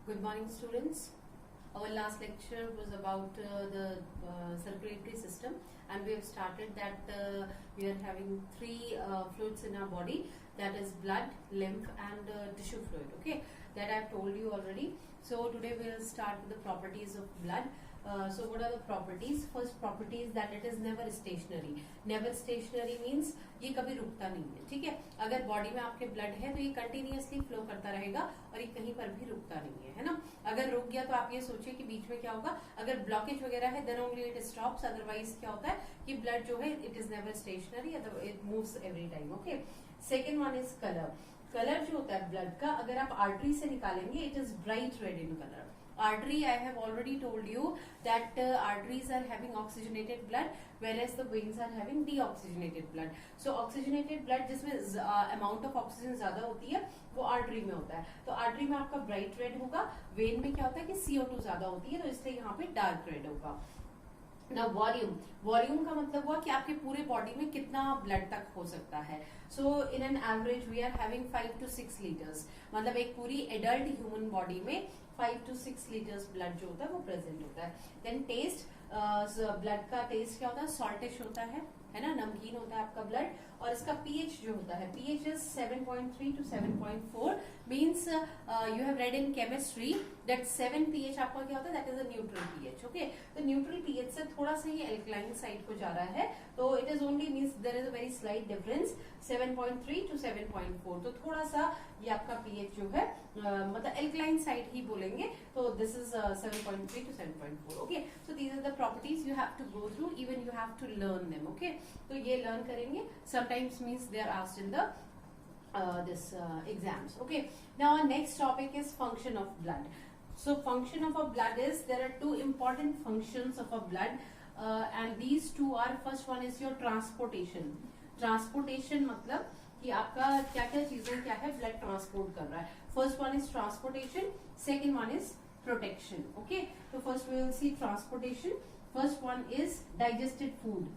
Good morning, students. Our last lecture was about the circulatory system, and we have started that we are having three fluids in our body, that is blood, lymph and tissue fluid. Okay, that I have told you already. So today we will start with the properties of blood. So what are the properties? First property is that it is never stationary. Never stationary means ये कभी रुकता नहीं है. ठीक है, अगर body में आपके ब्लड है तो ये कंटिन्यूअसली फ्लो करता रहेगा और ये कहीं पर भी रुकता नहीं है ना. अगर रुक गया तो आप ये सोचिए कि बीच में क्या होगा. अगर ब्लॉकेज वगैरह है then only it stops, otherwise क्या होता है कि ब्लड जो है it is never stationary, it moves every time. Okay, second one is colour. Colour जो होता है ब्लड का, अगर आप आर्टरी से निकालेंगे it is bright red in colour. Artery, I have already told you that arteries are having oxygenated blood, whereas the veins are having deoxygenated blood. So oxygenated blood जिसमें amount of oxygen ज्यादा होती है वो artery में होता है. तो artery में आपका ब्राइट रेड होगा. वेन में क्या होता है कि CO2 ज्यादा होती है, तो इसलिए यहाँ पे डार्क रेड होगा. ना वॉल्यूम. वॉल्यूम का मतलब हुआ कि आपके पूरे बॉडी में कितना ब्लड तक हो सकता है. So in an average we are having 5 to 6 litres, मतलब एक पूरी एडल्ट ह्यूमन बॉडी में 5 to 6 लीटर्स ब्लड जो होता है वो प्रेजेंट होता है. देन टेस्ट, ब्लड का टेस्ट क्या होता है, सॉल्टिश होता है ना, नमकीन होता है आपका ब्लड. और इसका पीएच जो होता है, pH is 7.3 to 7.4. Means you have read in chemistry that 7 pH आपका क्या होता है, that is a neutral pH. Okay, तो न्यूट्रल पीएच से थोड़ा सा ये एल्कलाइन साइड को जा रहा है, तो it is only means there is a very slight difference 7.3 to 7.4. तो थोड़ा सा ये आपका पीएच जो है मतलब एल्कलाइन साइड ही बोलेंगे, तो this is 7.3 to 7.4. Okay, so these are the properties you have to go through, even you have to learn them. Okay, तो ये लर्न करेंगे. Sometimes means they are asked in the this exams. Okay, now our next topic is function of blood. So function of a blood is, there are two important functions of a blood, and these two are, first one is your transportation. Transportation मतलब कि आपका क्या क्या चीजें क्या है blood transport कर रहा है. First one is transportation, second one is protection. Okay, तो first we will see transportation. First one is digested food.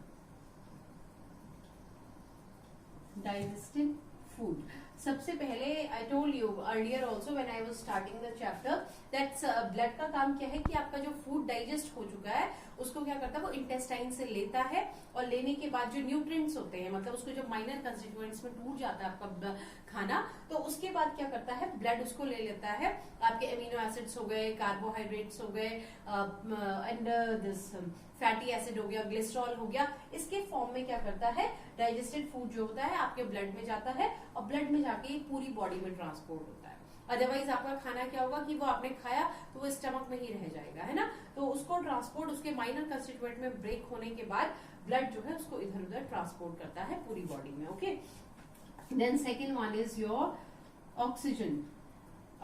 Digested food. सबसे पहले I told you earlier also when I was starting the chapter that blood का काम क्या है कि आपका जो फूड डाइजेस्ट हो चुका है उसको क्या करता है, वो इंटेस्टाइन से लेता है, और लेने के बाद जो न्यूट्रिएंट्स होते हैं, मतलब उसको जो माइनर कंस्टिट्यूएंट्स में टूट जाता है आपका खाना, तो उसके बाद क्या करता है ब्लड उसको ले लेता है. आपके एमिनो एसिड्स हो गए, कार्बोहाइड्रेट्स हो गए, एंड दिस फैटी एसिड हो गया, ग्लिसरॉल हो गया, इसके फॉर्म में क्या करता है डाइजेस्टेड फूड जो होता है आपके ब्लड में जाता है, और ब्लड में जाके पूरी बॉडी में ट्रांसपोर्ट होता है. अदरवाइज आपका खाना क्या होगा कि वो आपने खाया तो वो स्टमक में ही रह जाएगा, है ना. तो उसको ट्रांसपोर्ट उसके माइनर कंस्टिट्यूएंट में ब्रेक होने के बाद ब्लड जो है उसको इधर उधर ट्रांसपोर्ट करता है पूरी बॉडी में. Okay, then second one is your oxygen.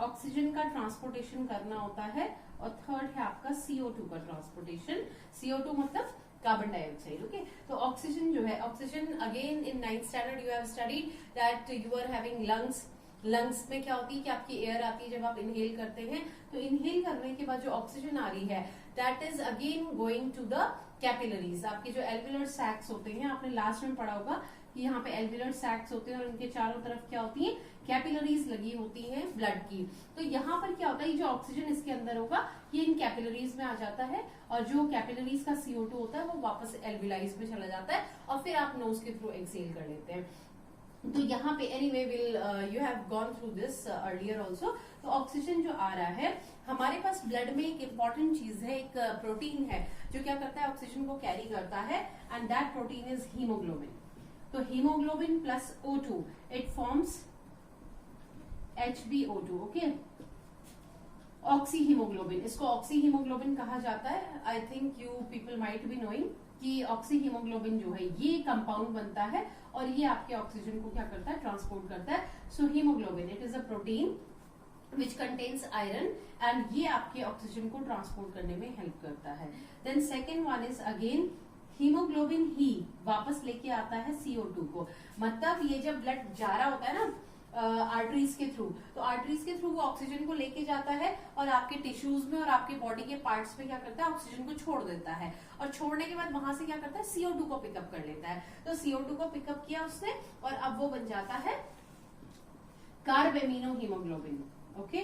Oxygen का ट्रांसपोर्टेशन करना होता है. और थर्ड है आपका CO2 का ट्रांसपोर्टेशन. CO2 मतलब कार्बन डाइऑक्साइड. ओके, तो ऑक्सीजन जो है, oxygen again in 9th standard you have studied that you are having lungs. Lungs में क्या होती है कि आपकी एयर आती है जब आप इनहेल करते हैं, तो इनहेल करने के बाद जो ऑक्सीजन आ रही है that is again going to the capillaries. आपके जो एल्वियुलर सैक्स होते हैं, आपने लास्ट में पढ़ा होगा कि यहाँ पे एल्वियुलर सैक्स होते हैं और इनके चारों तरफ क्या होती है कैपिलरीज लगी होती हैं ब्लड की. तो यहाँ पर क्या होता है, जो ऑक्सीजन इसके अंदर होगा ये इन कैपिलरीज में आ जाता है, और जो कैपिलरीज का CO2 होता है वो वापस एल्विलाइज में चला जाता है, और फिर आप नोज के थ्रू एक्सहेल कर लेते हैं. तो यहाँ पे anyway will you have gone through this earlier also. तो ऑक्सीजन जो आ रहा है हमारे पास ब्लड में, एक इम्पॉर्टेंट चीज है, एक प्रोटीन है जो क्या करता है ऑक्सीजन को कैरी करता है, and that protein is haemoglobin. तो haemoglobin plus O2 it forms HbO2. Okay, oxy haemoglobin, इसको ऑक्सी हीमोग्लोबिन कहा जाता है. I think you people might be knowing कि ऑक्सी हीमोग्लोबिन जो है ये कंपाउंड बनता है और ये आपके ऑक्सीजन को क्या करता है ट्रांसपोर्ट करता है. So haemoglobin it is a protein which contains iron, and ये आपके ऑक्सीजन को ट्रांसपोर्ट करने में हेल्प करता है. Then second one is again haemoglobin ही वापस लेके आता है CO2 को. मतलब ये जब ब्लड जा रहा होता है ना आर्टरीज के थ्रू, तो आर्टरीज के थ्रू वो ऑक्सीजन को लेके जाता है और आपके टिश्यूज में और आपके बॉडी के पार्ट्स में क्या करता है ऑक्सीजन को छोड़ देता है, और छोड़ने के बाद वहां से क्या करता है CO2 को पिकअप कर लेता है. तो CO2 को पिकअप किया उसने और अब वो बन जाता है carb amino haemoglobin. Okay,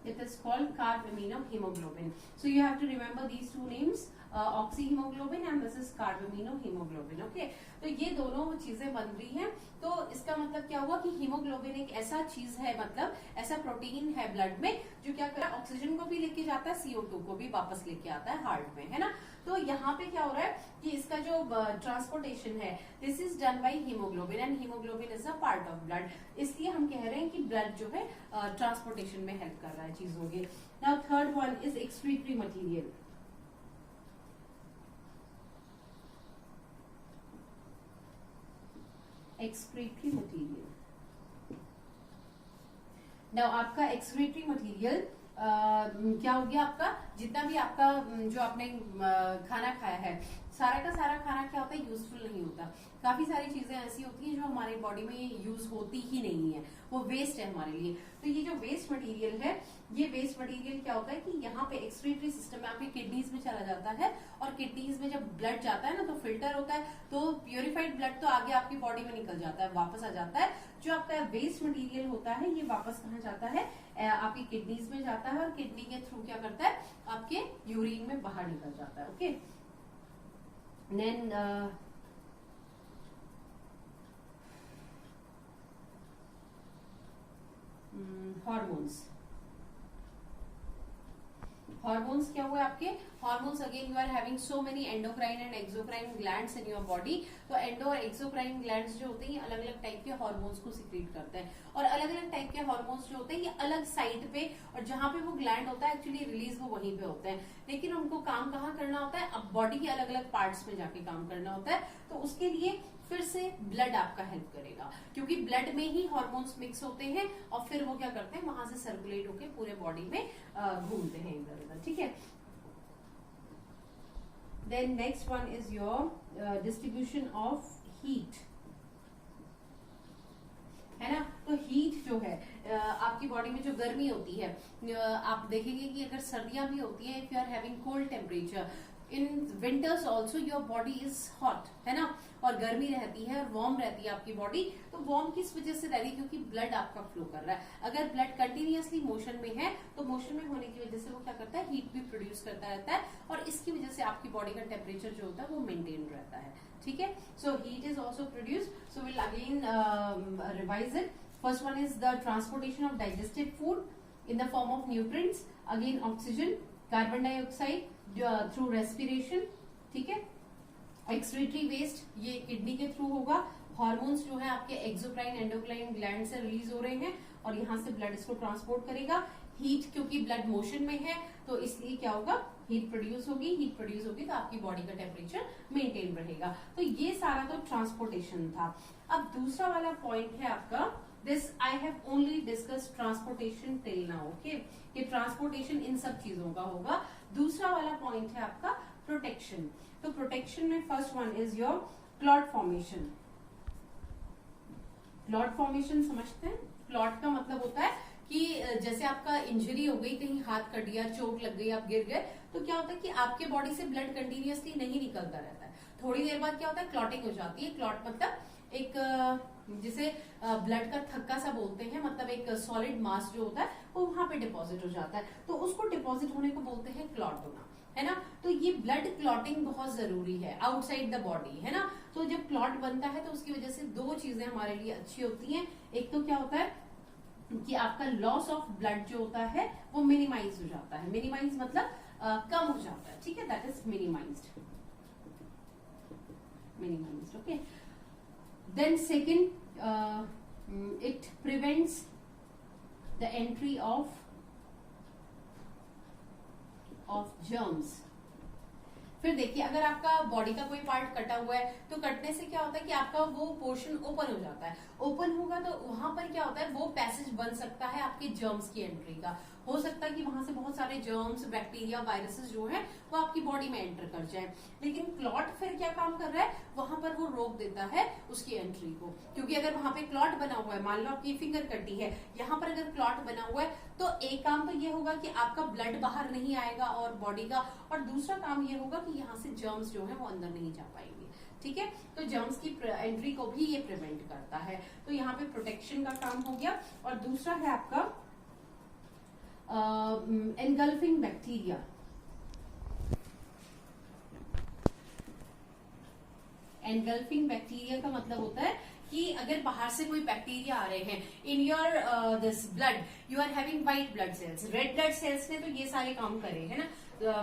It is called carbaminohemoglobin. So you have to remember these two names, oxyhaemoglobin and this is carbaminohaemoglobin. Okay, तो ये दोनों चीजें बन रही हैं. तो इसका मतलब क्या हुआ कि हीमोग्लोबिन एक ऐसा चीज है, मतलब ऐसा प्रोटीन है ब्लड में जो क्या कर रहा है, ऑक्सीजन को भी लेके जाता है, CO2 को भी वापस लेके आता है हार्ट में, है ना. तो यहाँ पे क्या हो रहा है कि इसका जो ट्रांसपोर्टेशन है, this is done by haemoglobin and haemoglobin is a part of blood. इसलिए हम कह रहे हैं कि ब्लड जो है ट्रांसपोर्टेशन में हेल्प कर रहा है चीजों के. Now third one is excretory material. Excretory material. Now आपका एक्सक्रीटरी मटीरियल क्या हो गया, आपका जितना भी आपका जो आपने खाना खाया है, सारा का सारा खाना क्या होता है, यूजफुल नहीं होता. काफी सारी चीजें ऐसी होती हैं जो हमारे बॉडी में यूज होती ही नहीं है, वो वेस्ट है हमारे लिए. तो ये जो वेस्ट मटेरियल है, ये वेस्ट मटेरियल क्या होता है कि यहाँ पे एक्सक्रीटरी सिस्टम में आपके किडनीज में चला जाता है, और किडनीज में जब ब्लड जाता है ना तो फिल्टर होता है, तो प्योरिफाइड ब्लड तो आगे आपकी बॉडी में निकल जाता है, वापस आ जाता है. जो आपका वेस्ट मटेरियल होता है ये वापस कहाँ जाता है, आपकी किडनीज में जाता है, और किडनी के थ्रू क्या करता है, आपके यूरिन में बाहर निकल जाता है. Okay, then hormones. हॉर्मोन्स क्या हुआ आपके, hormones again you are having so many endocrine and exocrine glands in your body. तो एंडो और एक्सोक्राइन ग्लैंड्स जो होते हैं ये अलग अलग टाइप के हॉर्मोन्स को सिक्रीट करते हैं, और अलग अलग टाइप के हॉर्मोन्स जो होते हैं ये अलग साइड पे, और जहां पे वो ग्लैंड होता है एक्चुअली रिलीज वो वहीं पे होते हैं, लेकिन उनको काम कहाँ करना होता है, अब बॉडी के अलग अलग पार्ट्स में जाके काम करना होता है. तो उसके लिए फिर से ब्लड आपका हेल्प करेगा, क्योंकि ब्लड में ही हॉर्मोन्स मिक्स होते हैं, और फिर वो क्या करते हैं, वहां से सर्कुलेट होके पूरे बॉडी में घूमते हैं इधर उधर. ठीक है. Then next one is your distribution of heat, है ना. तो हीट जो है आपकी बॉडी में जो गर्मी होती है, आप देखेंगे कि अगर सर्दियां भी होती है, if you are having cold temperature, in winters also your body is hot, है ना, और गर्मी रहती है और वार्म रहती है आपकी बॉडी. तो वार्म किस वजह से रहती है, क्योंकि ब्लड आपका फ्लो कर रहा है. अगर ब्लड कंटिन्यूअसली मोशन में है तो मोशन में होने की वजह से वो क्या करता है, हीट भी प्रोड्यूस करता रहता है, और इसकी वजह से आपकी बॉडी का टेम्परेचर जो होता है वो मेंटेन रहता है. ठीक है. So heat is also produce. So will again revise it. First one is the transportation of digested food in the form of nutrients, again oxygen, carbon dioxide through respiration. ठीक है. एक्सक्रीटरी वेस्ट ये kidney के through होगा. Hormones जो है आपके exocrine endocrine gland से release हो रहे हैं, और यहाँ से ब्लड इसको ट्रांसपोर्ट करेगा. हीट, क्योंकि ब्लड मोशन में है तो इसलिए क्या होगा, हीट प्रोड्यूस होगी. हीट प्रोड्यूस होगी तो आपकी बॉडी का टेम्परेचर मेंटेन रहेगा. तो ये सारा तो ट्रांसपोर्टेशन था. अब दूसरा वाला पॉइंट है आपका, this I have only discuss transportation till now. Okay, कि ट्रांसपोर्टेशन इन सब चीजों का होगा. दूसरा वाला पॉइंट है आपका प्रोटेक्शन. तो प्रोटेक्शन में first one is your clot formation. Clot formation समझते हैं. क्लॉट का मतलब होता है कि जैसे आपका इंजरी हो गई, कहीं हाथ कट गया, चोट लग गई, आप गिर गए, तो क्या होता है कि आपके बॉडी से ब्लड कंटिन्यूअसली नहीं निकलता रहता है. थोड़ी देर बाद क्या होता है, क्लॉटिंग हो जाती है. क्लॉट मतलब एक जिसे ब्लड का थक्का सा बोलते हैं, मतलब एक सॉलिड मास जो होता है वो वहां पे डिपॉजिट हो जाता है, तो उसको डिपॉजिट होने को बोलते हैं क्लॉट होना, है ना. तो ये ब्लड क्लॉटिंग बहुत जरूरी है आउटसाइड द बॉडी, है ना. तो जब क्लॉट बनता है तो उसकी वजह से दो चीजें हमारे लिए अच्छी होती हैं. एक तो क्या होता है कि आपका लॉस ऑफ ब्लड जो होता है वो मिनिमाइज हो जाता है. मिनिमाइज मतलब कम हो जाता है. ठीक है, that is minimized. Okay. Then second, it prevents the entry of germs. फिर देखिए, अगर आपका बॉडी का कोई पार्ट कटा हुआ है तो कटने से क्या होता है कि आपका वो पोर्शन ओपन हो जाता है. ओपन होगा तो वहां पर क्या होता है, वो पैसेज बन सकता है आपके जर्म्स की एंट्री का. हो सकता है कि वहां से बहुत सारे जर्म्स, बैक्टीरिया, वायरसेस जो है वो आपकी बॉडी में एंटर कर जाए. लेकिन क्लॉट फिर क्या काम कर रहा है, वहां पर वो रोक देता है उसकी एंट्री को. क्योंकि अगर वहां पे क्लॉट बना हुआ है, मान लो आपकी फिंगर कटी है, यहाँ पर अगर क्लॉट बना हुआ है तो एक काम तो ये होगा कि आपका ब्लड बाहर नहीं आएगा और बॉडी का, और दूसरा काम ये होगा कि यहाँ से जर्म्स जो है वो अंदर नहीं जा पाएंगे. ठीक है. तो जर्म्स की एंट्री को भी ये प्रिवेंट करता है. तो यहाँ पे प्रोटेक्शन का काम हो गया. और दूसरा है आपका engulfing bacteria. एनगल्फिंग बैक्टीरिया का मतलब होता है कि अगर बाहर से कोई बैक्टीरिया आ रहे हैं in your this blood, you are having white blood cells, red blood cells ने तो ये सारे काम करे है ना,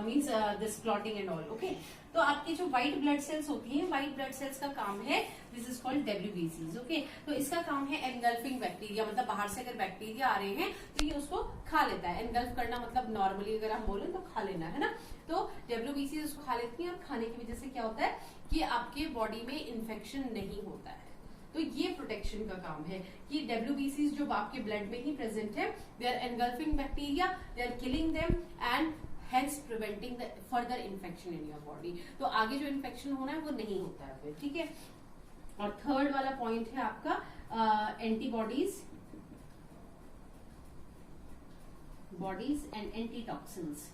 means this clotting and all, okay. तो आपकी जो व्हाइट ब्लड सेल्स होती हैं, व्हाइट ब्लड सेल्स का काम है, दिस इज कॉल्ड डब्ल्यूबीसीज, ओके। तो इसका काम है एनगल्फिंग बैक्टीरिया, मतलब बाहर से अगर बैक्टीरिया आ रहे हैं तो ये उसको खा लेता है। एनगल्फ करना मतलब नॉर्मली अगर हम बोलें तो खा लेना, है ना। तो डब्ल्यूबीसीज उसको खा लेती है और खाने की वजह से क्या होता है कि आपके बॉडी में इन्फेक्शन नहीं होता है। तो ये प्रोटेक्शन का काम है कि डब्ल्यूबीसीज जो आपके ब्लड में ही प्रेजेंट है, they are engulfing bacteria, they are killing them and hence preventing the further infection in your body. तो आगे जो इन्फेक्शन होना है वो नहीं होता है फिर, ठीक है। और थर्ड वाला पॉइंट है आपका antibodies, bodies and antitoxins.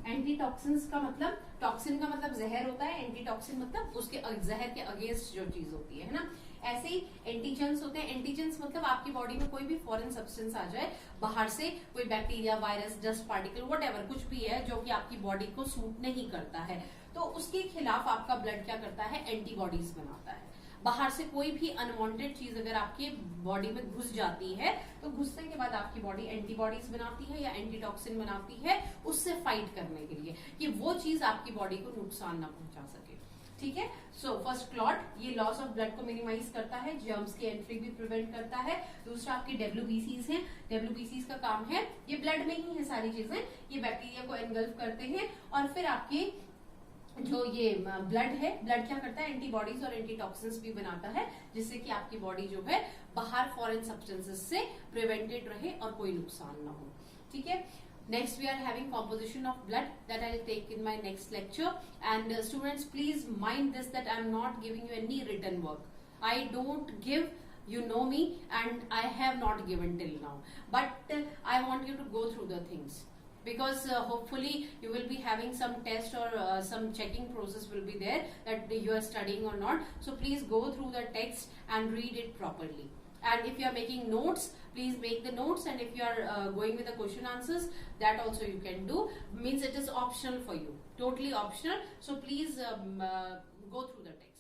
Antitoxins का मतलब, टॉक्सिन का मतलब जहर होता है, एंटीटॉक्सिन मतलब उसके जहर के अगेंस्ट जो चीज होती है ना। ऐसे ही एंटीजेंस होते हैं। एंटीजेंस मतलब आपकी बॉडी में कोई भी फॉरेन सब्सटेंस आ जाए बाहर से, कोई bacteria, virus, dust particle, whatever कुछ भी है जो कि आपकी बॉडी को सूट नहीं करता है, तो उसके खिलाफ आपका ब्लड क्या करता है, एंटीबॉडीज बनाता है। बाहर से कोई भी अनवांटेड चीज अगर आपकी बॉडी में घुस जाती है तो घुसने के बाद आपकी बॉडी एंटीबॉडीज बनाती है या एंटीटॉक्सिन बनाती है उससे फाइट करने के लिए, कि वो चीज आपकी बॉडी को नुकसान ना पहुंचा सके, ठीक है। सो फर्स्ट क्लॉट, ये लॉस ऑफ ब्लड को मिनिमाइज करता है, जर्म्स की एंट्री भी प्रिवेंट करता है। दूसरा आपकी डब्ल्यूबीसीज हैं, डब्ल्यूबीसीज का काम है, ये ब्लड में ही है सारी चीजें, ये बैक्टीरिया को एनगल्फ करते हैं और फिर आपकी जो ये ब्लड है, ब्लड क्या करता है, एंटीबॉडीज और एंटीटॉक्सिन्स भी बनाता है, जिससे कि आपकी बॉडी जो है बाहर फॉरेन सब्सटेंसेस से प्रिवेंटेड रहे और कोई नुकसान ना हो, ठीक है। Next we are having composition of blood that I'll take in my next lecture, and students please mind this that I'm not giving you any written work. I don't give, you know me, and I have not given till now, but I want you to go through the things, because hopefully you will be having some test or some checking process will be there that you are studying or not. So please go through the text and read it properly. And if you are making notes, please make the notes, and if you are going with the question answers, that also you can do. Means it is optional for you, totally optional. So please go through the text.